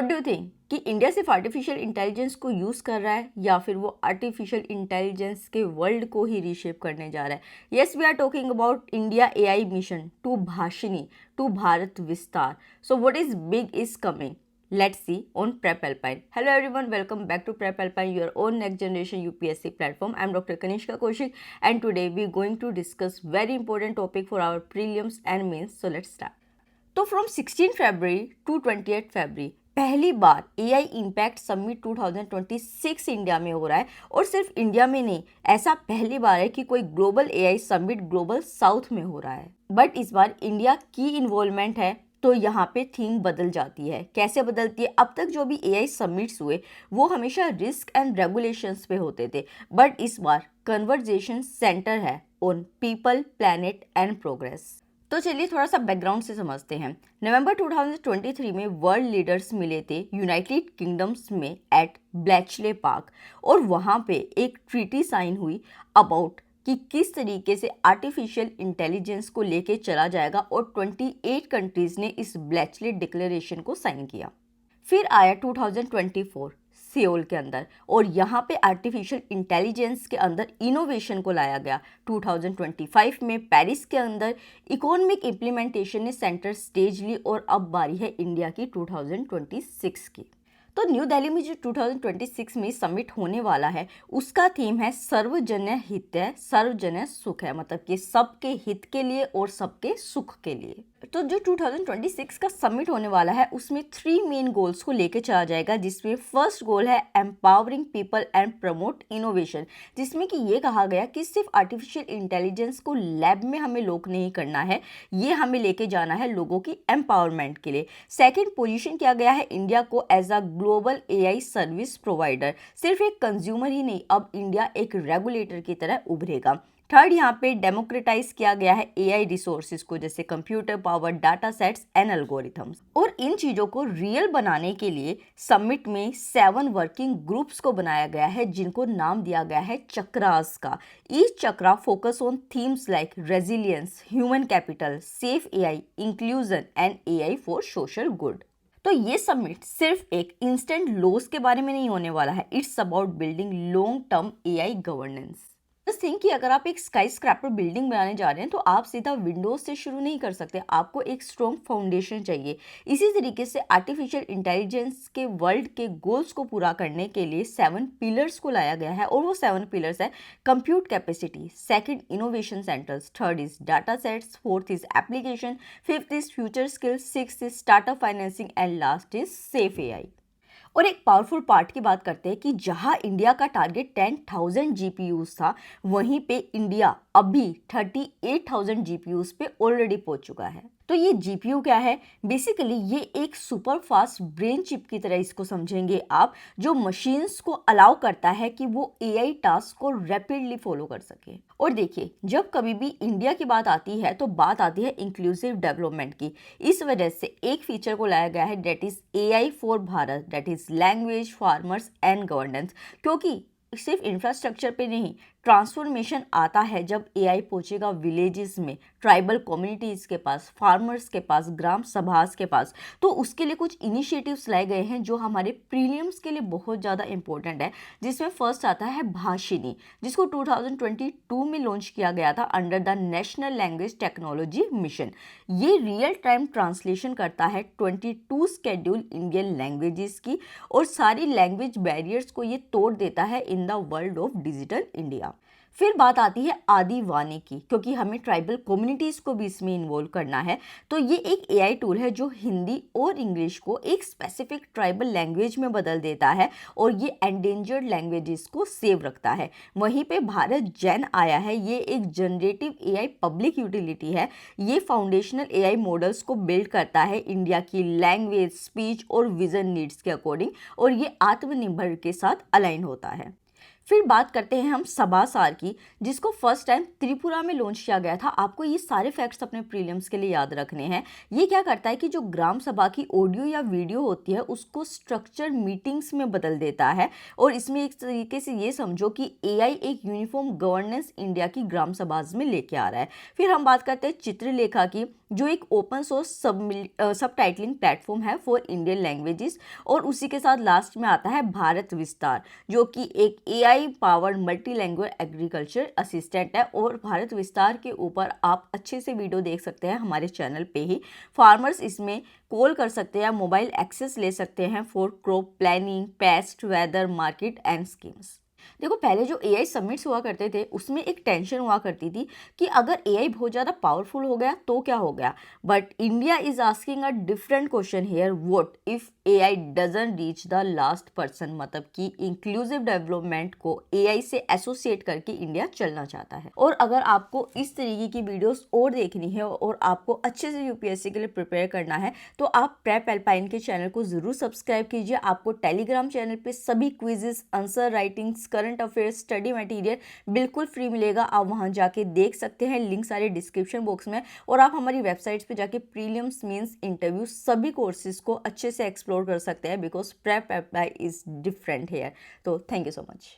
What do you think कि India सिर्फ artificial intelligence को यूज़ कर रहा है या फिर वो आर्टिफिशियल इंटेलिजेंस के वर्ल्ड को ही रीशेप करने जा रहा है? Yes, we are talking about India AI mission to Bhashini to Bharat Vistaar. So what is big is coming? Let's see on Prep Alpine. Hello everyone, welcome back to Prep Alpine, your own next generation UPSC platform. I'm Dr. Kanishka Kaushik and today we're going to discuss very important topic for our prelims and mains. So let's start. तो from 16 February to 28 फरवरी पहली बार AI impact summit 2026 India में हो रहा है. और सिर्फ India में नहीं, ऐसा पहली बार है कि कोई global AI summit global south में हो रहा है. बट इस बार इंडिया की इन्वॉल्वमेंट है तो यहाँ पे थीम बदल जाती है. कैसे बदलती है? अब तक जो भी AI समिट्स हुए वो हमेशा रिस्क एंड रेगुलेशंस पे होते थे, बट इस बार कन्वर्जेशन सेंटर है on people, planet and progress. तो चलिए थोड़ा सा बैकग्राउंड से समझते हैं. नवंबर 2023 में वर्ल्ड लीडर्स मिले थे यूनाइटेड किंगडम्स में एट ब्लैचले पार्क और वहाँ पे एक ट्रीटी साइन हुई अबाउट कि किस तरीके से आर्टिफिशियल इंटेलिजेंस को लेके चला जाएगा और 28 कंट्रीज ने इस ब्लैचले डिक्लेरेशन को साइन किया. फिर आया 2024 सियोल के अंदर और यहाँ पे आर्टिफिशियल इंटेलिजेंस के अंदर इनोवेशन को लाया गया. 2025 में पेरिस के अंदर इकोनॉमिक इम्प्लीमेंटेशन ने सेंटर स्टेज ली और अब बारी है इंडिया की 2026 की. तो न्यू दिल्ली में जो 2026 में समिट होने वाला है उसका थीम है सर्वजन हितय सर्वजन सुख है, मतलब कि सबके हित के लिए और सबके सुख के लिए. तो जो 2026 का समिट होने वाला है उसमें 3 मेन गोल्स को लेके चला जाएगा, जिसमें फर्स्ट गोल है empowering people and promote innovation, जिसमें कि ये कहा गया कि सिर्फ आर्टिफिशियल इंटेलिजेंस को लैब में हमें लोक नहीं करना है, ये हमें लेके जाना है लोगों की एम्पावरमेंट के लिए. सेकेंड पोजीशन किया गया है इंडिया को as a global AI service provider. सिर्फ एक कंज्यूमर ही नहीं, अब इंडिया एक रेगुलेटर की तरह उभरेगा. थर्ड, यहाँ पे डेमोक्रेटाइज किया गया है AI रिसोर्सेज को, जैसे computer power, data sets and algorithms. और इन चीज़ों को रियल बनाने के लिए समिट में 7 वर्किंग ग्रुप्स को बनाया गया है, जिनको नाम दिया गया है चक्रास का. Each chakra focus on themes like resilience, human capital, safe AI, inclusion and AI for social good. तो ये समिट सिर्फ एक इंस्टेंट लॉस के बारे में नहीं होने वाला है, it's about building long term AI governance. Just think कि अगर आप एक स्काई स्क्रैपर बिल्डिंग बनाने जा रहे हैं तो आप सीधा विंडोज से शुरू नहीं कर सकते, आपको एक स्ट्रॉन्ग फाउंडेशन चाहिए. इसी तरीके से आर्टिफिशियल इंटेलिजेंस के वर्ल्ड के गोल्स को पूरा करने के लिए 7 पिलर्स को लाया गया है और वो 7 पिलर्स है compute capacity, second innovation centres, third is data sets, fourth is application, fifth is future skills, sixth is startup financing and last is safe AI. और एक पावरफुल पार्ट की बात करते हैं कि जहां इंडिया का टारगेट 10,000 GPUs था, वहीं पे इंडिया अभी 38,000 GPUs पे ऑलरेडी पहुंच चुका है. तो ये GPU क्या है? बेसिकली ये एक सुपर फास्ट ब्रेन चिप की तरह इसको समझेंगे आप, जो मशीन्स को अलाउ करता है कि वो AI टास्क को रैपिडली फॉलो कर सके. और देखिए, जब कभी भी इंडिया की बात आती है तो बात आती है इंक्लूसिव डेवलपमेंट की. इस वजह से एक फीचर को लाया गया है, that is AI for Bharat, that is language, farmers and governance. क्योंकि सिर्फ इंफ्रास्ट्रक्चर पे नहीं, ट्रांसफॉर्मेशन आता है जब AI पहुंचेगा विलेजेस में, ट्राइबल कम्युनिटीज़ के पास, फार्मर्स के पास, ग्राम सभास के पास. तो उसके लिए कुछ इनिशिएटिव्स लाए गए हैं जो हमारे प्रीलिम्स के लिए बहुत ज़्यादा इंपॉर्टेंट है, जिसमें फर्स्ट आता है भाषिनी, जिसको 2022 में लॉन्च किया गया था under the national language technology mission. ये रियल टाइम ट्रांसलेशन करता है 22 स्केड्यूल इंडियन लैंग्वेजेस की और सारी लैंग्वेज बैरियर्स को ये तोड़ देता है in the world of digital India. फिर बात आती है आदिवानी की, क्योंकि हमें ट्राइबल कम्युनिटीज़ को भी इसमें इन्वॉल्व करना है. तो ये एक AI टूल है जो हिंदी और इंग्लिश को एक स्पेसिफिक ट्राइबल लैंग्वेज में बदल देता है और ये एंडेंजर्ड लैंग्वेजेस को सेव रखता है. वहीं पे भारत जैन आया है, ये एक जनरेटिव AI पब्लिक यूटिलिटी है. ये फाउंडेशनल AI मॉडल्स को बिल्ड करता है इंडिया की लैंग्वेज, स्पीच और विजन नीड्स के अकॉर्डिंग, और ये आत्मनिर्भर के साथ अलाइन होता है. फिर बात करते हैं हम सभासार की, जिसको फर्स्ट टाइम त्रिपुरा में लॉन्च किया गया था। आपको ये सारे फैक्ट्स अपने प्रीलिम्स के लिए याद रखने हैं। ये क्या करता है कि जो ग्राम सभा की ऑडियो या वीडियो होती है उसको स्ट्रक्चर मीटिंग्स में बदल देता है। और इसमें एक तरीके से ये समझो कि एआई एक यूनिफॉर्म गवर्नेंस इंडिया की ग्राम सभाज में लेके आ रहा है। फिर हम बात करते हैं चित्रलेखा की, जो एक ओपन सोर्स सब टाइटलिंग प्लेटफॉर्म है फॉर इंडियन लैंग्वेजेस। और उसी के साथ लास्ट में आता है भारत विस्तार, जो कि एक AI powered multi language agriculture assistant है। और भारत विस्तार के ऊपर आप अच्छे से वीडियो देख सकते हैं हमारे चैनल पे ही। फार्मर्स इसमें कॉल कर सकते हैं, मोबाइल एक्सेस ले सकते हैं for crop planning, pest, weather, market and schemes. देखो, पहले जो एआई समिट्स हुआ करते थे उसमें एक टेंशन हुआ करती थी कि अगर एआई बहुत ज़्यादा पावरफुल हो गया तो क्या हो गया। But India is asking a different question here, what if AI doesn't reach the last person. मतलब कि इंक्लूसिव डेवलपमेंट को एआई से एसोसिएट करके इंडिया चलना चाहता है। और अगर आपको इस तरीके की वीडियोस और देखनी है और आपको अच्छे से यूपीएससी के लिए प्रिपेयर करना है तो आप प्रेप एल्पाइन के चैनल को ज़रूर सब्सक्राइब कीजिए। आपको टेलीग्राम चैनल पे सभी quizzes, answer writings, current affairs, study material बिल्कुल फ्री मिलेगा। आप वहां जाके देख सकते हैं, लिंक सारे डिस्क्रिप्शन बॉक्स में। और आप हमारी वेबसाइट्स पे जाके प्रीलिम्स, मेंस, इंटरव्यू सभी कोर्सेज को अच्छे से एक्सप्लोर कर सकते हैं, because prep apply is different here. तो थैंक यू सो मच।